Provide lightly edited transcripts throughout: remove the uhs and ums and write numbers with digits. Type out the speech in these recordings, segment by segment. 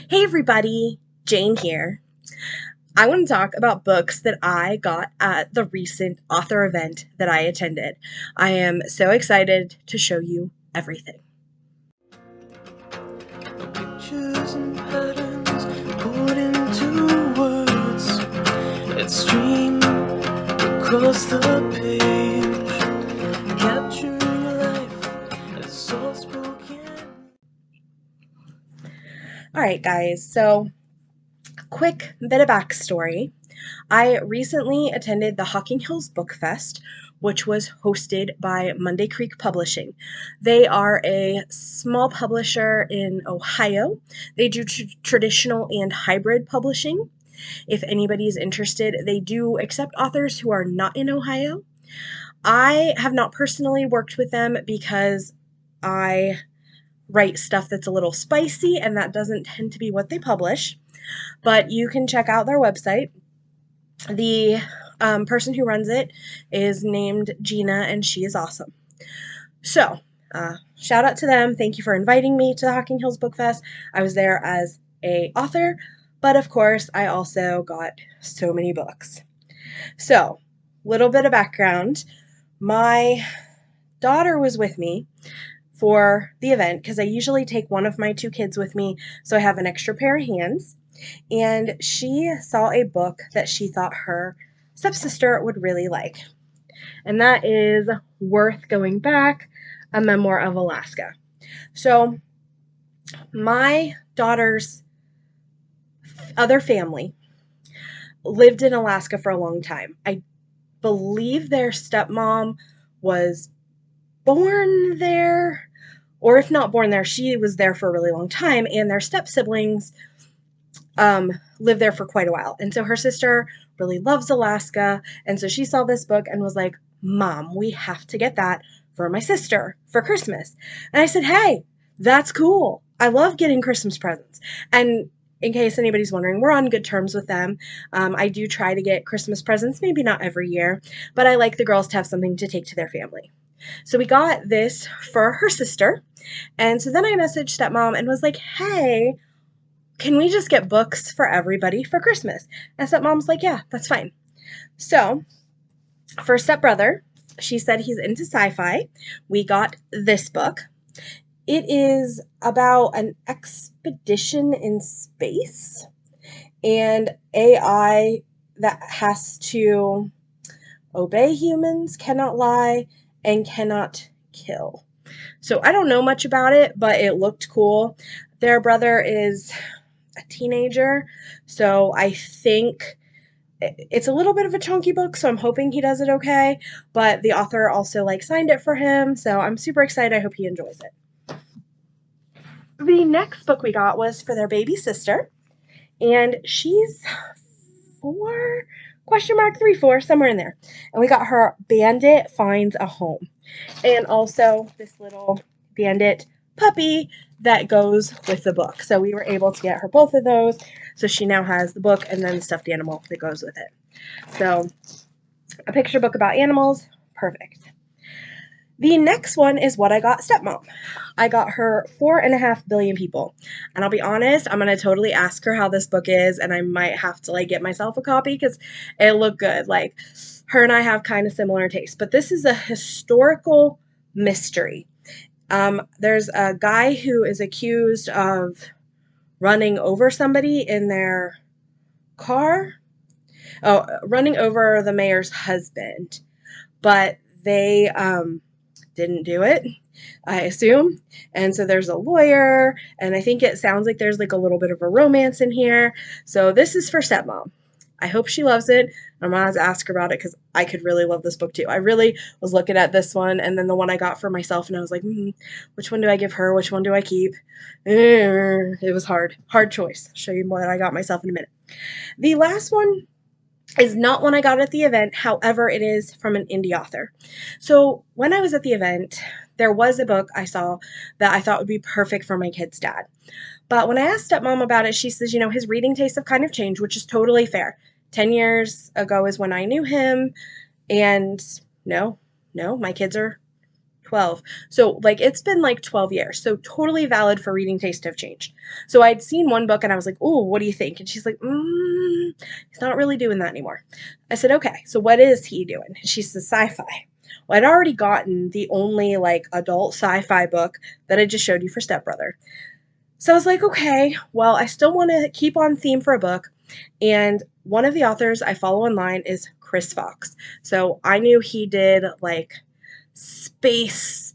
Hey everybody, Jane here. I want to talk about books that I got at the recent author event that I attended. I am so excited to show you everything. Pictures and patterns put into words that stream across the page, capturing life as soul spoken. Alright, guys, so quick bit of backstory. I recently attended the Hocking Hills Book Fest, which was hosted by Monday Creek Publishing. They are a small publisher in Ohio. They do traditional and hybrid publishing. If anybody is interested, they do accept authors who are not in Ohio. I have not personally worked with them because I write stuff that's a little spicy, and that doesn't tend to be what they publish. But you can check out their website. The person who runs it is named Gina, and she is awesome. So, shout out to them. Thank you for inviting me to the Hocking Hills Book Fest. I was there as a author, but of course, I also got so many books. So, little bit of background. My daughter was with me for the event because I usually take one of my two kids with me so I have an extra pair of hands. And she saw a book that she thought her stepsister would really like. And that is Worth Going Back, a memoir of Alaska. So, my daughter's other family lived in Alaska for a long time. I believe their stepmom was born there, or if not born there, she was there for a really long time, and their step siblings lived there for quite a while. And so her sister really loves Alaska, and so she saw this book and was like, Mom, we have to get that for my sister for Christmas. And I said, hey, that's cool. I love getting Christmas presents. And in case anybody's wondering, we're on good terms with them. I do try to get Christmas presents, maybe not every year, but I like the girls to have something to take to their family. So we got this for her sister. And so then I messaged stepmom and was like, hey, can we just get books for everybody for Christmas? And stepmom's like, yeah, that's fine. So for stepbrother, she said he's into sci-fi. We got this book. It is about an expedition in space and AI that has to obey humans, cannot lie, and cannot kill. So I don't know much about it, but it looked cool. Their brother is a teenager, so I think it's a little bit of a chunky book, so I'm hoping he does it okay, but the author also signed it for him, so I'm super excited. I hope he enjoys it. The next book we got was for their baby sister, and she's 4 question mark 3 4 somewhere in there, and we got her Bandit Finds a Home, and also this little bandit puppy that goes with the book. So we were able to get her both of those, so she now has the book and then the stuffed animal that goes with it. So a picture book about animals, perfect. The next one is what I got stepmom. I got her 4.5 billion people. And I'll be honest, I'm going to totally ask her how this book is, and I might have to get myself a copy because it looked good. Her and I have kind of similar tastes. But this is a historical mystery. There's a guy who is accused of running over somebody in their car. Oh, running over the mayor's husband. But they didn't do it, I assume. And so there's a lawyer, and I think it sounds like there's a little bit of a romance in here. So this is for stepmom. I hope she loves it. I'm gonna have to ask her about it because I could really love this book too. I really was looking at this one and then the one I got for myself, and I was like, which one do I give her? Which one do I keep? It was hard choice. I'll show you what I got myself in a minute. The last one is not one I got at the event. However, it is from an indie author. So when I was at the event, there was a book I saw that I thought would be perfect for my kid's dad. But when I asked stepmom about it, she says, his reading tastes have kind of changed, which is totally fair. 10 years ago is when I knew him, and no, my kids are 12. So like it's been like 12 years. So totally valid for reading taste to have changed. So I'd seen one book and I was like, "Oh, what do you think?" And she's like, "He's not really doing that anymore." I said, "Okay, so what is he doing?" And she says, "Sci-fi." Well, I'd already gotten the only like adult sci-fi book that I just showed you for Stepbrother. So I was like, "Okay, well, I still want to keep on theme for a book." And one of the authors I follow online is Chris Fox. So I knew he did like space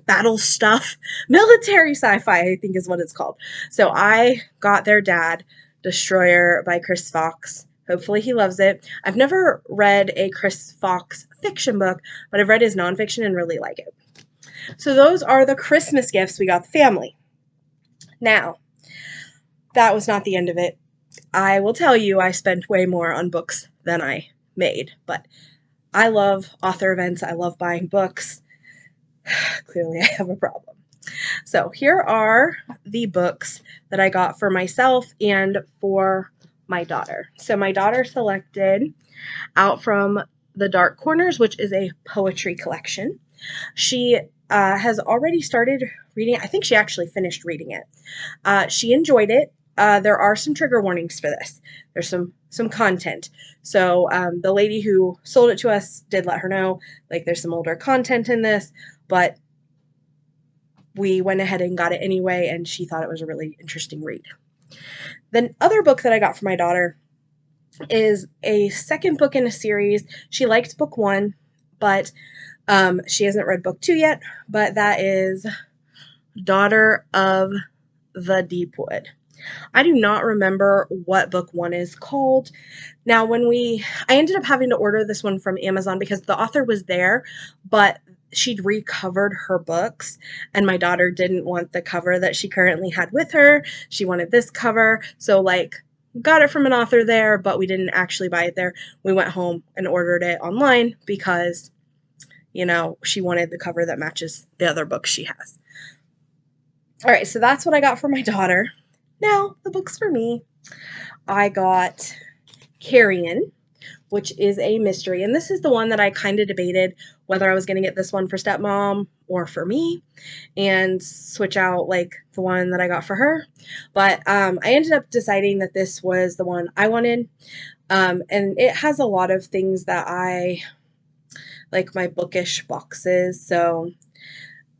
battle stuff, military sci-fi, I think is what it's called. So I got their dad, Destroyer by Chris Fox. Hopefully he loves it. I've never read a Chris Fox fiction book, but I've read his nonfiction and really like it. So those are the Christmas gifts we got the family. Now, that was not the end of it. I will tell you, I spent way more on books than I made, but I love author events. I love buying books. Clearly, I have a problem. So here are the books that I got for myself and for my daughter. So my daughter selected Out from the Dark Corners, which is a poetry collection. She has already started reading. I think she actually finished reading it. She enjoyed it. There are some trigger warnings for this. There's some content. So the lady who sold it to us did let her know, like, there's some older content in this, but we went ahead and got it anyway, and she thought it was a really interesting read. The other book that I got for my daughter is a second book in a series. She liked book 1, but she hasn't read book 2 yet, but that is Daughter of the Deepwood. I do not remember what book 1 is called. Now, I ended up having to order this one from Amazon because the author was there, but she'd recovered her books, and my daughter didn't want the cover that she currently had with her. She wanted this cover. So, like, got it from an author there, but we didn't actually buy it there. We went home and ordered it online because, she wanted the cover that matches the other books she has. All right, so that's what I got for my daughter. Now, the books for me. I got Carrion, which is a mystery. And this is the one that I kind of debated whether I was going to get this one for stepmom or for me and switch out like the one that I got for her. But I ended up deciding that this was the one I wanted. And it has a lot of things that I like, my bookish boxes. So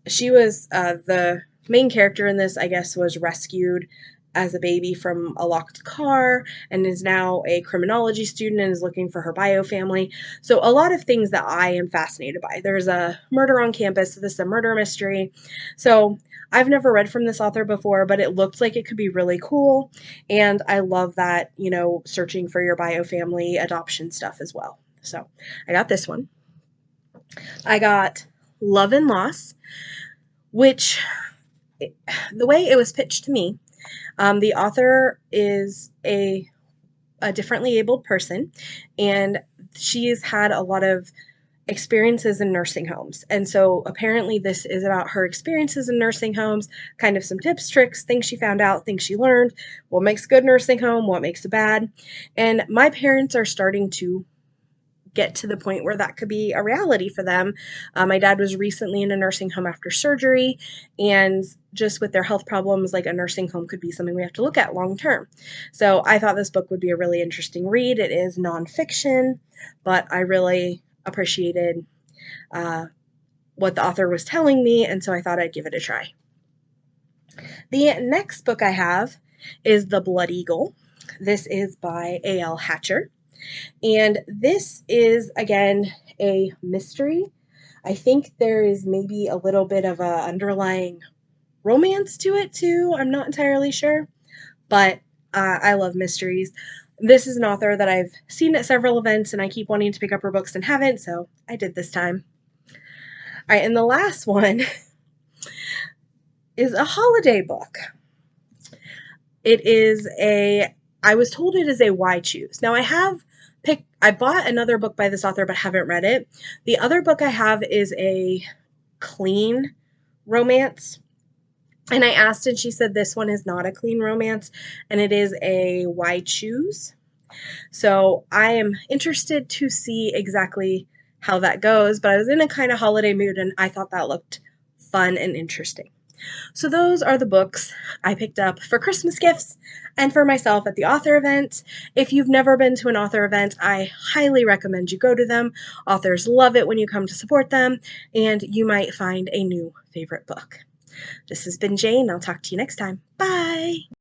she was the main character in this, I guess, was rescued as a baby from a locked car and is now a criminology student and is looking for her bio family. So a lot of things that I am fascinated by. There's a murder on campus. So this is a murder mystery. So I've never read from this author before, but it looked like it could be really cool. And I love that, searching for your bio family adoption stuff as well. So I got this one. I got Love and Loss, which the way it was pitched to me, the author is a differently abled person, and she's had a lot of experiences in nursing homes. And so apparently this is about her experiences in nursing homes, kind of some tips, tricks, things she found out, things she learned, what makes a good nursing home, what makes a bad. And my parents are starting to get to the point where that could be a reality for them. My dad was recently in a nursing home after surgery, and just with their health problems, like, a nursing home could be something we have to look at long term. So I thought this book would be a really interesting read. It is nonfiction, but I really appreciated what the author was telling me, and so I thought I'd give it a try. The next book I have is The Blood Eagle. This is by A.L. Hatcher. And this is, again, a mystery. I think there is maybe a little bit of a underlying romance to it, too. I'm not entirely sure, but I love mysteries. This is an author that I've seen at several events, and I keep wanting to pick up her books and haven't, so I did this time. All right, and the last one is a holiday book. I was told it is a Why Choose. Now, I bought another book by this author, but haven't read it. The other book I have is a clean romance. And I asked, and she said this one is not a clean romance, and it is a Why Choose. So I am interested to see exactly how that goes, but I was in a kind of holiday mood and I thought that looked fun and interesting. So those are the books I picked up for Christmas gifts and for myself at the author event. If you've never been to an author event, I highly recommend you go to them. Authors love it when you come to support them, and you might find a new favorite book. This has been Jane. I'll talk to you next time. Bye!